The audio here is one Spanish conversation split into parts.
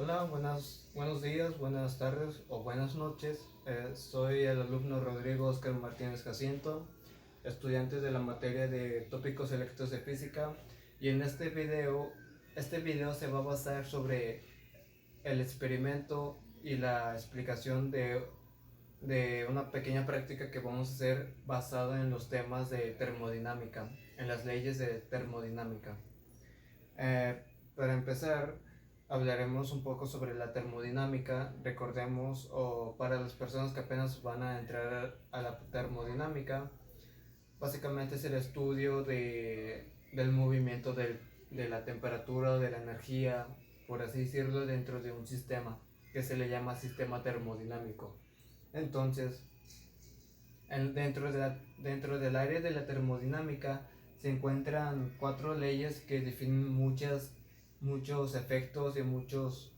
Hola, buenos días, buenas tardes o buenas noches. Soy el alumno Rodrigo Oscar Martínez Jacinto, estudiante de la materia de tópicos electos de física, y en este video se va a basar sobre el experimento y la explicación de una pequeña práctica que vamos a hacer basada en los temas de termodinámica, en las leyes de termodinámica. Eh, para empezar, hablaremos un poco sobre la termodinámica. Recordemos, o para las personas que apenas van a entrar a la termodinámica, básicamente es el estudio del movimiento de la temperatura o de la energía, por así decirlo, dentro de un sistema que se le llama sistema termodinámico. Entonces, dentro del área de la termodinámica se encuentran cuatro leyes que definen muchos efectos y muchos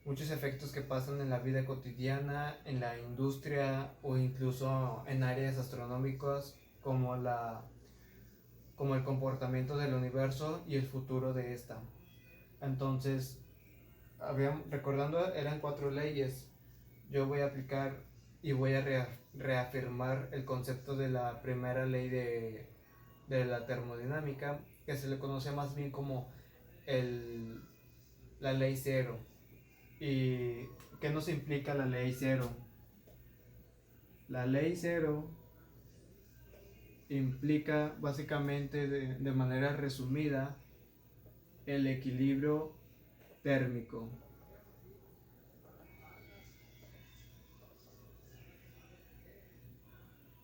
efectos que pasan en la vida cotidiana, en la industria o incluso en áreas astronómicas como el comportamiento del universo y el futuro de esta. Entonces, recordando, eran cuatro leyes. Yo voy a aplicar y voy a reafirmar el concepto de la primera ley de la termodinámica, que se le conoce más bien como el, la ley cero. ¿Y qué nos implica la ley cero? La ley cero implica básicamente de manera resumida el equilibrio térmico.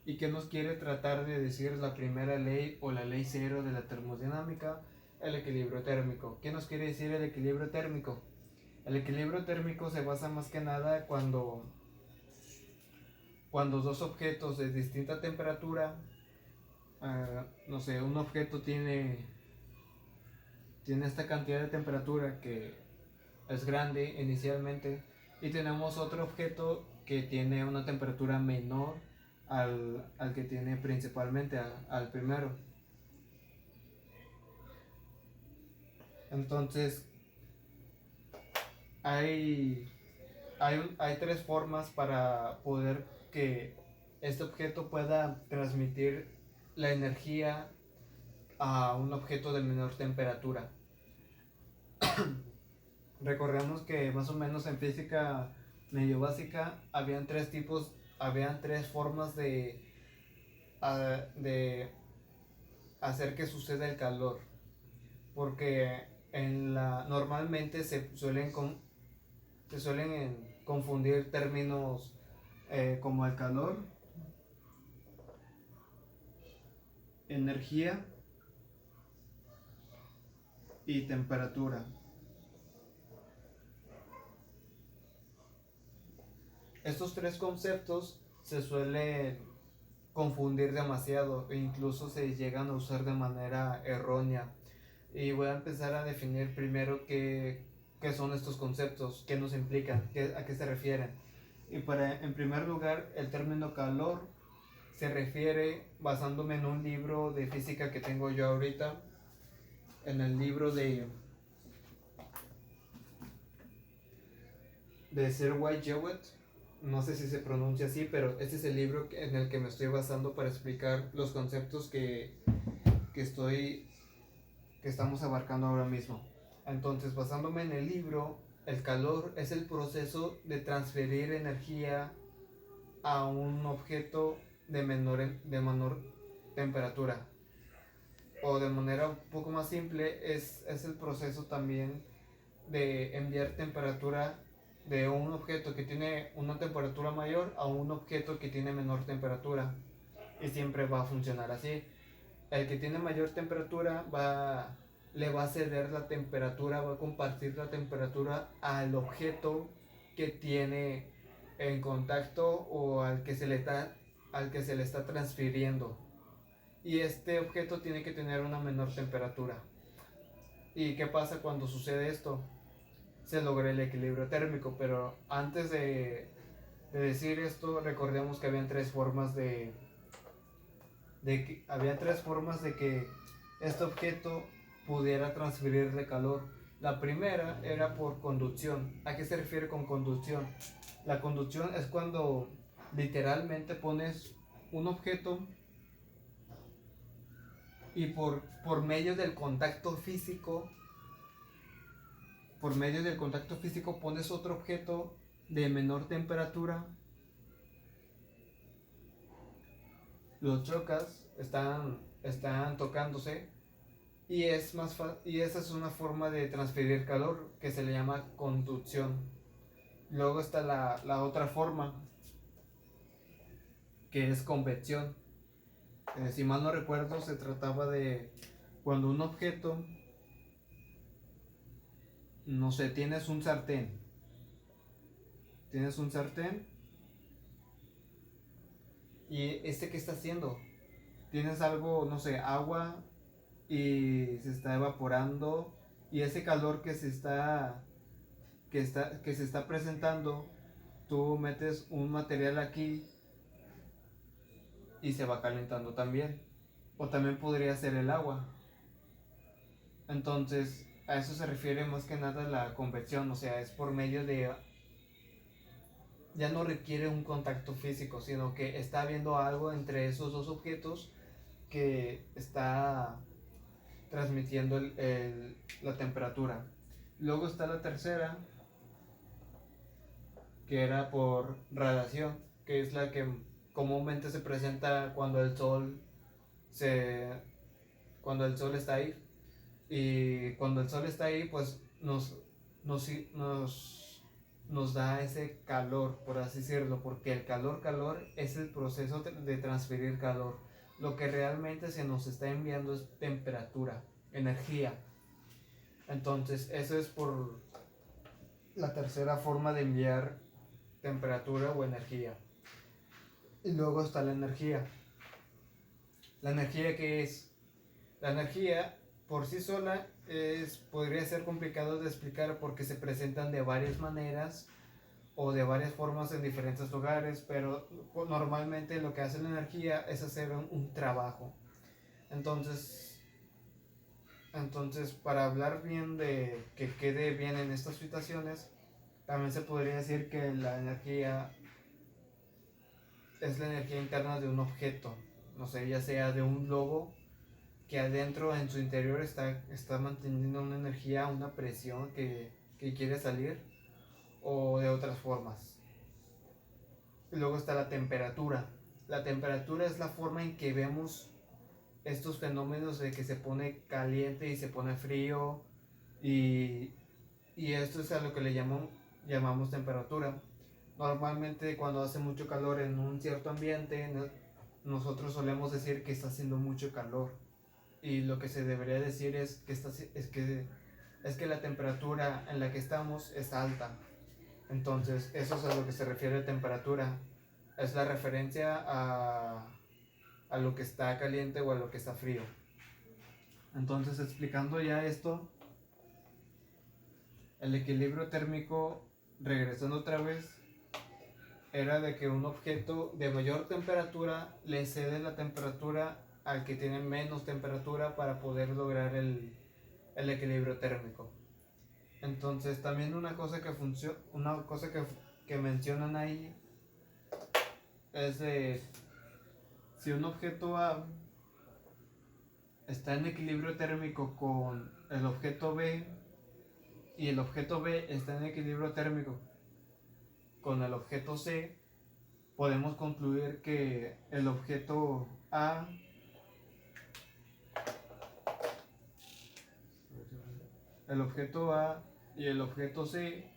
¿Y qué nos quiere tratar de decir la primera ley o la ley cero de la termodinámica? El equilibrio térmico. ¿Qué nos quiere decir el equilibrio térmico? El equilibrio térmico se basa más que nada cuando dos objetos de distinta temperatura, no sé, un objeto tiene esta cantidad de temperatura que es grande inicialmente, y tenemos otro objeto que tiene una temperatura menor al que tiene principalmente, al primero. Entonces, hay, hay tres formas para poder que este objeto pueda transmitir la energía a un objeto de menor temperatura. Recordemos que más o menos en física medio básica habían tres formas de hacer que suceda el calor, porque normalmente se suelen confundir términos como el calor, energía y temperatura. Estos tres conceptos se suelen confundir demasiado e incluso se llegan a usar de manera errónea. Y voy a empezar a definir primero qué son estos conceptos, qué nos implican, a qué se refieren. En primer lugar, el término calor se refiere, basándome en un libro de física que tengo yo ahorita, en el libro de Sir White Jewett. No sé si se pronuncia así, pero este es el libro en el que me estoy basando para explicar los conceptos que estoy que estamos abarcando ahora mismo. Entonces, basándome en el libro, el calor es el proceso de transferir energía a un objeto de menor temperatura. O de manera un poco más simple, es el proceso también de enviar temperatura de un objeto que tiene una temperatura mayor a un objeto que tiene menor temperatura. Y siempre va a funcionar así. El que tiene mayor temperatura le va a ceder la temperatura, va a compartir la temperatura al objeto que tiene en contacto o al que se le está transfiriendo. Y este objeto tiene que tener una menor temperatura. ¿Y qué pasa cuando sucede esto? Se logra el equilibrio térmico, pero antes de decir esto, recordemos que habían tres formas había tres formas de que este objeto pudiera transferirle calor. La primera era por conducción. ¿A qué se refiere con conducción? La conducción es cuando literalmente pones un objeto y por medio del contacto físico, pones otro objeto de menor temperatura, los chocas, están tocándose y y esa es una forma de transferir calor que se le llama conducción. Luego está la otra forma, que es convección. Si mal no recuerdo, se trataba de cuando un objeto, no sé, tienes un sartén y ¿qué está haciendo? Tienes algo, no sé, agua y se está evaporando y ese calor que se está presentando, tú metes un material aquí y se va calentando también. O también podría ser el agua. Entonces, a eso se refiere más que nada la convección, o sea, es por medio de... Ya no requiere un contacto físico, sino que está habiendo algo entre esos dos objetos que está transmitiendo la temperatura. Luego está la tercera, que era por radiación, que es la que comúnmente se presenta se, cuando el sol está ahí. Y cuando el sol está ahí, pues nos da ese calor, por así decirlo, porque el calor es el proceso de transferir calor. Lo que realmente se nos está enviando es temperatura, energía. Entonces, eso es por la tercera forma de enviar temperatura o energía. Y luego está la energía. ¿La energía qué es? La energía por sí sola podría ser complicado de explicar porque se presentan de varias maneras o de varias formas en diferentes lugares, pero normalmente lo que hace la energía es hacer un trabajo. Entonces, para hablar bien de que quede bien en estas situaciones, también se podría decir que la energía es la energía interna de un objeto, no sé, ya sea de un globo que adentro en su interior está manteniendo una energía, una presión que quiere salir, o de otras formas. Y luego está la temperatura. La temperatura es la forma en que vemos estos fenómenos de que se pone caliente y se pone frío, y esto es a lo que le llamamos temperatura. Normalmente cuando hace mucho calor en un cierto ambiente, nosotros solemos decir que está haciendo mucho calor, y lo que se debería decir es que la temperatura en la que estamos es alta. Entonces, eso es a lo que se refiere a temperatura. Es la referencia a lo que está caliente o a lo que está frío. Entonces, explicando ya esto, el equilibrio térmico, regresando otra vez, era de que un objeto de mayor temperatura le cede la temperatura al que tiene menos temperatura para poder lograr el equilibrio térmico. Entonces, también una cosa que mencionan ahí es de si un objeto A está en equilibrio térmico con el objeto B y el objeto B está en equilibrio térmico con el objeto C, podemos concluir que el objeto A y el objeto C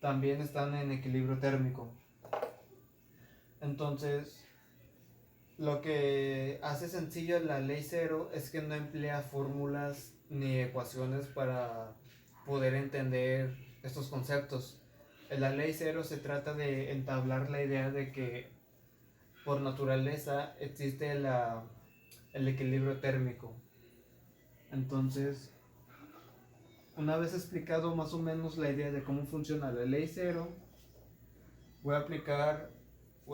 también están en equilibrio térmico. Entonces, lo que hace sencillo la ley cero es que no emplea fórmulas ni ecuaciones para poder entender estos conceptos. En la ley cero se trata de entablar la idea de que por naturaleza existe el equilibrio térmico. Entonces, una vez explicado más o menos la idea de cómo funciona la ley cero, voy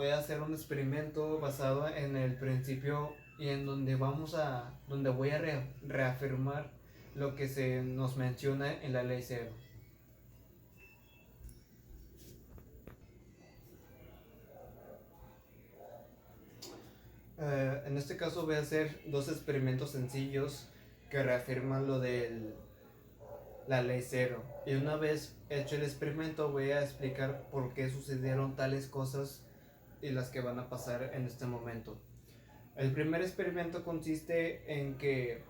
a hacer un experimento basado en el principio y en donde voy a reafirmar lo que se nos menciona en la ley cero. En este caso voy a hacer dos experimentos sencillos que reafirman lo de la ley cero. Y una vez hecho el experimento voy a explicar por qué sucedieron tales cosas y las que van a pasar en este momento. El primer experimento consiste en que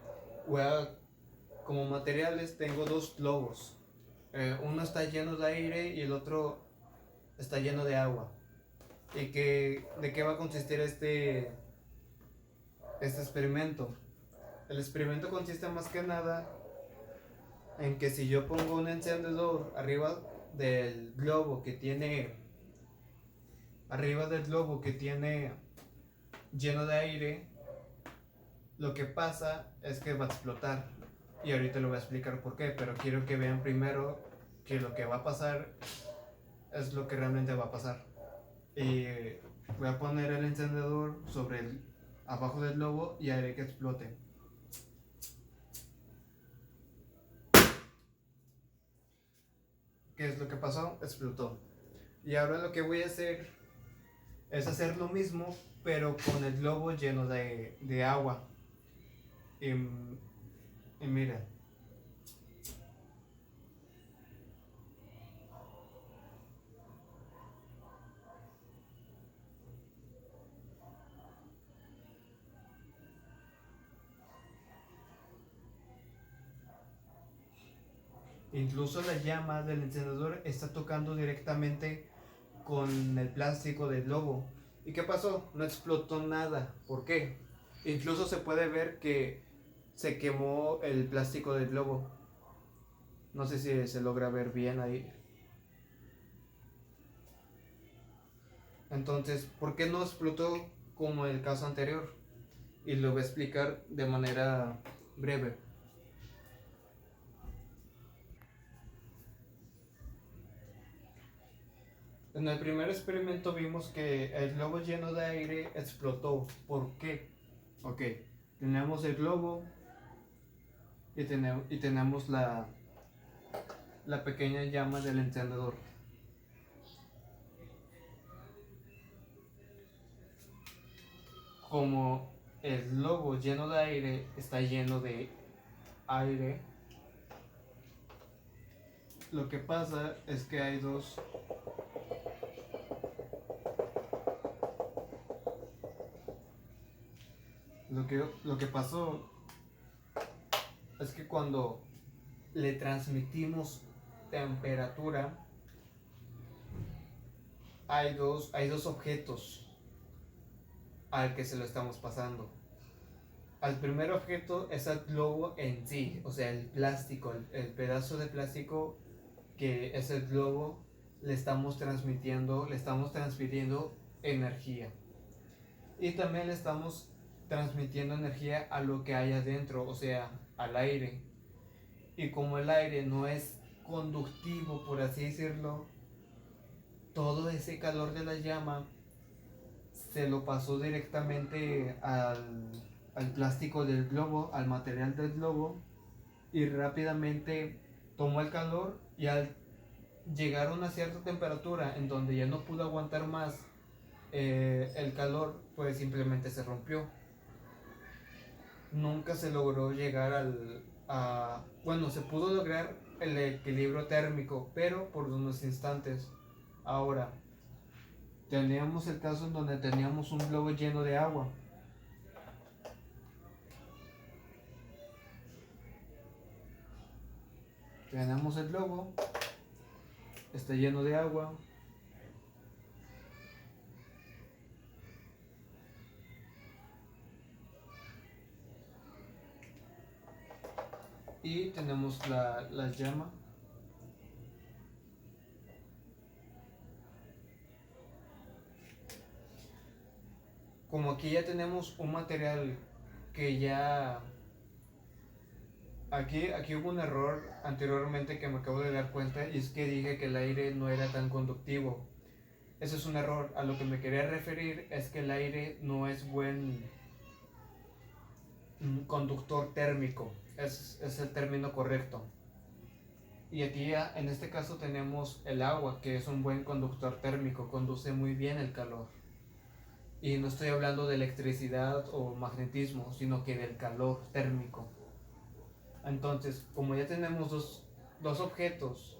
como materiales tengo dos globos. Uno está lleno de aire y el otro está lleno de agua. ¿Y de qué va a consistir este experimento? El experimento consiste más que nada en que si yo pongo un encendedor arriba del globo que tiene lleno de aire, lo que pasa es que va a explotar. Y ahorita le voy a explicar por qué, pero quiero que vean primero que lo que va a pasar es lo que realmente va a pasar. Y voy a poner el encendedor abajo del globo y haré que explote. ¿Qué es lo que pasó? Explotó. Y ahora lo que voy a hacer es hacer lo mismo, pero con el globo lleno de agua. Y mira. Incluso la llama del encendedor está tocando directamente con el plástico del globo. ¿Y qué pasó? No explotó nada. ¿Por qué? Incluso se puede ver que se quemó el plástico del globo. No sé si se logra ver bien ahí. Entonces, ¿por qué no explotó como el caso anterior? Y lo voy a explicar de manera breve. En el primer experimento vimos que el globo lleno de aire explotó. ¿Por qué? Ok, tenemos el globo y tenemos la pequeña llama del encendedor. Como el globo lleno de aire está lleno de aire, lo que pasa es que hay dos lo que pasó es que cuando le transmitimos temperatura, hay dos objetos al que se lo estamos pasando. Al primer objeto es el globo en sí, o sea, el plástico, el pedazo de plástico que es el globo, le estamos transfiriendo energía. Y también le estamos transmitiendo energía a lo que hay adentro, o sea, al aire. Y como el aire no es conductivo, por así decirlo, todo ese calor de la llama se lo pasó directamente al plástico del globo, al material del globo, y rápidamente tomó el calor, y al llegar a una cierta temperatura en donde ya no pudo aguantar más el calor, pues simplemente se rompió. Nunca se logró llegar bueno, se pudo lograr el equilibrio térmico, pero por unos instantes. Ahora, teníamos el caso en donde teníamos un globo lleno de agua. Tenemos el globo, está lleno de agua. Y tenemos la llama. Como aquí ya tenemos un material que ya... Aquí hubo un error anteriormente que me acabo de dar cuenta, y es que dije que el aire no era tan conductivo. Ese es un error. A lo que me quería referir es que el aire no es conductor térmico, es el término correcto. Y aquí en este caso tenemos el agua, que es un buen conductor térmico, conduce muy bien el calor. Y no estoy hablando de electricidad o magnetismo, sino que del calor térmico. Entonces, como ya tenemos dos objetos,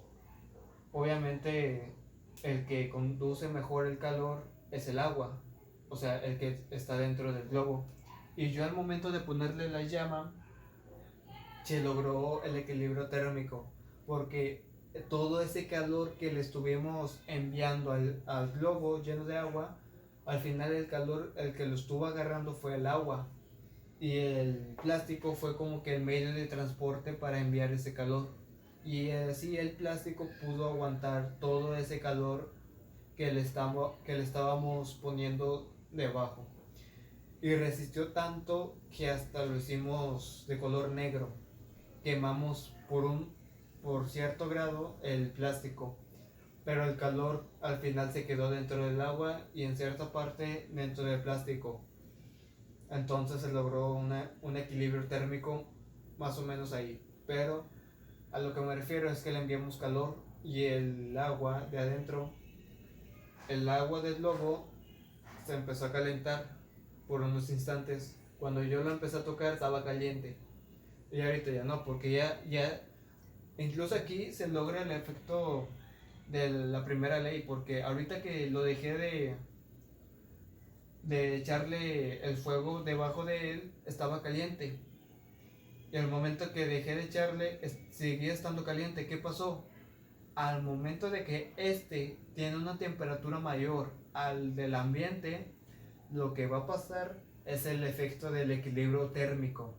obviamente el que conduce mejor el calor es el agua, o sea, el que está dentro del globo. Y yo al momento de ponerle la llama, se logró el equilibrio térmico, porque todo ese calor que le estuvimos enviando al globo lleno de agua, al final el calor, el que lo estuvo agarrando fue el agua, y el plástico fue como que el medio de transporte para enviar ese calor, y así el plástico pudo aguantar todo ese calor que le estábamos poniendo debajo, y resistió tanto que hasta lo hicimos de color negro. Quemamos por cierto grado el plástico, pero el calor al final se quedó dentro del agua y en cierta parte dentro del plástico. Entonces se logró un equilibrio térmico más o menos ahí. Pero a lo que me refiero es que le enviamos calor y el agua de adentro, el agua del globo se empezó a calentar por unos instantes. Cuando yo lo empecé a tocar estaba caliente. Y ahorita ya no, porque ya incluso aquí se logra el efecto de la primera ley, porque ahorita que lo dejé de echarle el fuego debajo de él, estaba caliente. Y al momento que dejé de echarle, seguía estando caliente. ¿Qué pasó? Al momento de que este tiene una temperatura mayor al del ambiente, lo que va a pasar es el efecto del equilibrio térmico.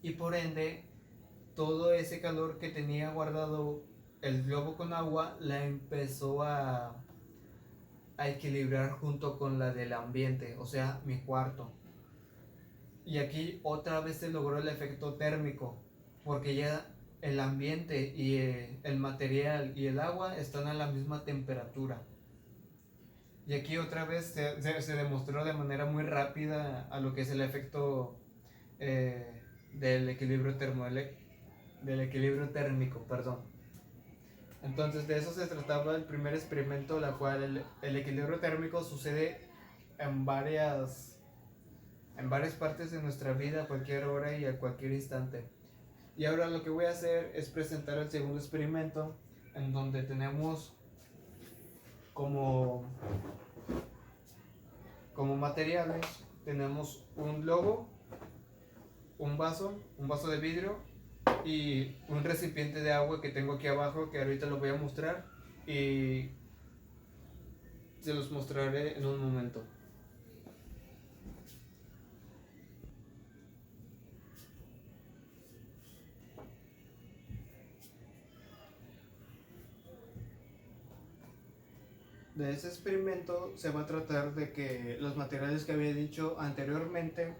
Y por ende, todo ese calor que tenía guardado el globo con agua la empezó a equilibrar junto con la del ambiente, o sea, mi cuarto. Y aquí otra vez se logró el efecto térmico, porque ya el ambiente y el material y el agua están a la misma temperatura. Y aquí otra vez se demostró de manera muy rápida a lo que es el efecto del equilibrio del equilibrio térmico, perdón. Entonces de eso se trataba el primer experimento, la cual el equilibrio térmico sucede en varias partes de nuestra vida, a cualquier hora y a cualquier instante. Y ahora lo que voy a hacer es presentar el segundo experimento, en donde tenemos como materiales, tenemos un globo, un vaso de vidrio y un recipiente de agua que tengo aquí abajo, que ahorita lo voy a mostrar y se los mostraré en un momento. De ese experimento se va a tratar de que los materiales que había dicho anteriormente,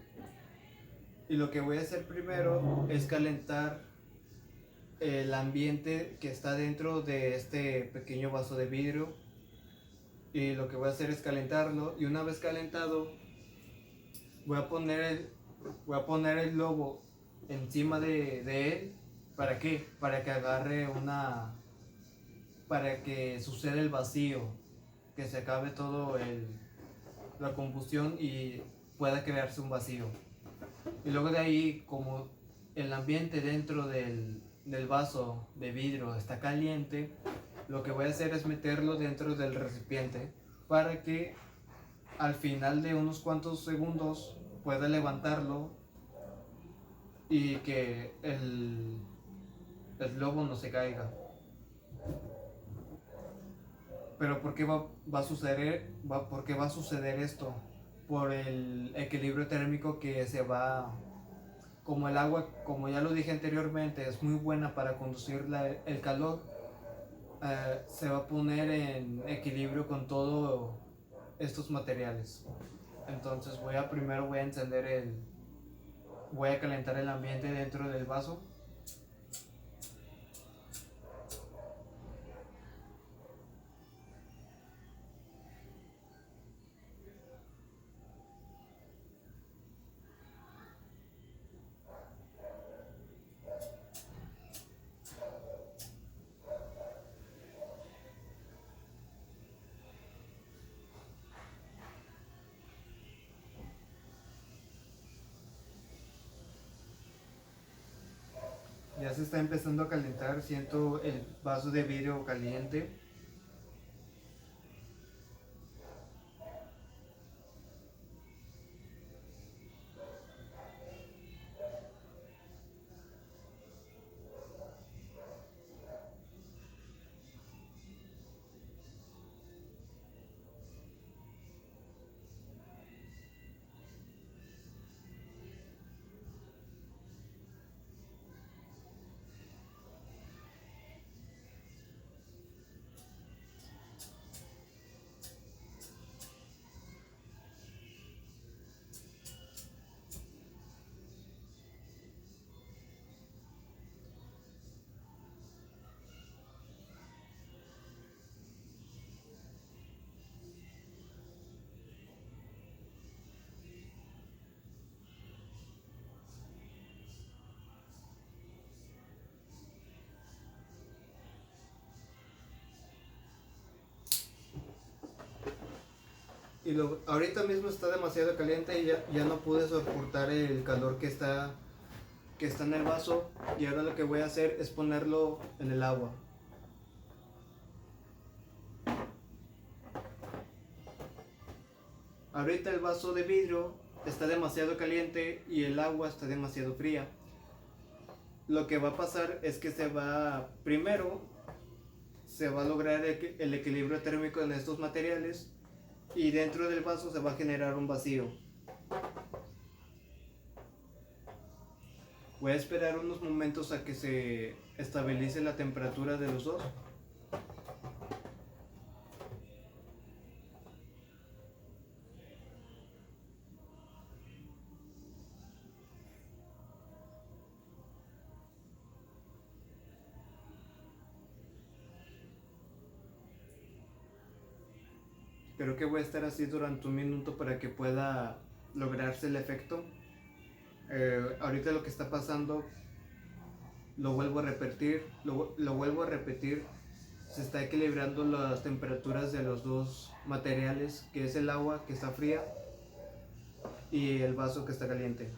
y lo que voy a hacer primero es calentar el ambiente que está dentro de este pequeño vaso de vidrio, y lo que voy a hacer es calentarlo, y una vez calentado voy a poner el globo encima de él. ¿Para qué? Para que agarre para que suceda el vacío, que se acabe todo la combustión y pueda crearse un vacío. Y luego de ahí, como el ambiente dentro del vaso de vidrio está caliente, lo que voy a hacer es meterlo dentro del recipiente para que al final de unos cuantos segundos pueda levantarlo y que el globo no se caiga. Pero ¿por qué va a suceder? ¿Por qué va a suceder esto? Por el equilibrio térmico que se va. Como el agua, como ya lo dije anteriormente, es muy buena para conducir el calor, se va a poner en equilibrio con todos estos materiales. Entonces primero voy a voy a calentar el ambiente dentro del vaso. Ya se está empezando a calentar, siento el vaso de vidrio caliente. Y ahorita mismo está demasiado caliente y ya no pude soportar el calor que está en el vaso. Y ahora lo que voy a hacer es ponerlo en el agua. Ahorita el vaso de vidrio está demasiado caliente y el agua está demasiado fría. Lo que va a pasar es que primero se va a lograr el equilibrio térmico en estos materiales y dentro del vaso se va a generar un vacío. Voy a esperar unos momentos a que se estabilice la temperatura de los dos. Creo que voy a estar así durante un minuto para que pueda lograrse el efecto. Ahorita lo que está pasando, lo vuelvo a repetir, lo vuelvo a repetir. Se está equilibrando las temperaturas de los dos materiales, que es el agua que está fría y el vaso que está caliente.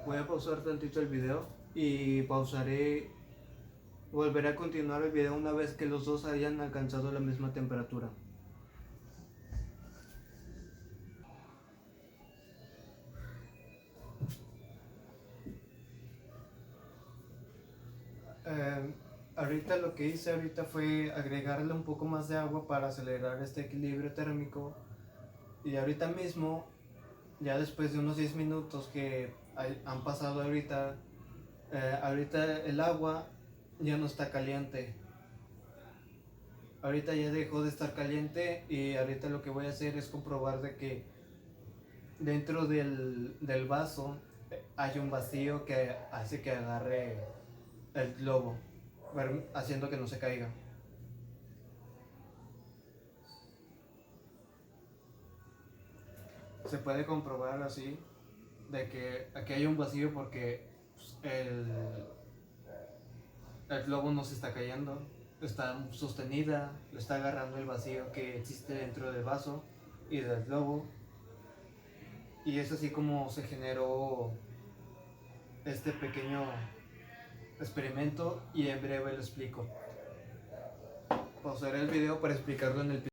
Voy a pausar tantito el video y volveré a continuar el video una vez que los dos hayan alcanzado la misma temperatura. Ahorita lo que hice fue agregarle un poco más de agua para acelerar este equilibrio térmico. Y ahorita mismo, ya después de unos 10 minutos que han pasado ahorita el agua ya no está caliente. Ahorita ya dejó de estar caliente y ahorita lo que voy a hacer es comprobar de que dentro del vaso hay un vacío que hace que agarre el globo, haciendo que no se caiga. Se puede comprobar así de que aquí hay un vacío porque el globo no se está cayendo, está sostenida, lo está agarrando el vacío que existe dentro del vaso y del globo. Y es así como se generó este pequeño experimento y en breve lo explico. Pausaré el video para explicarlo en el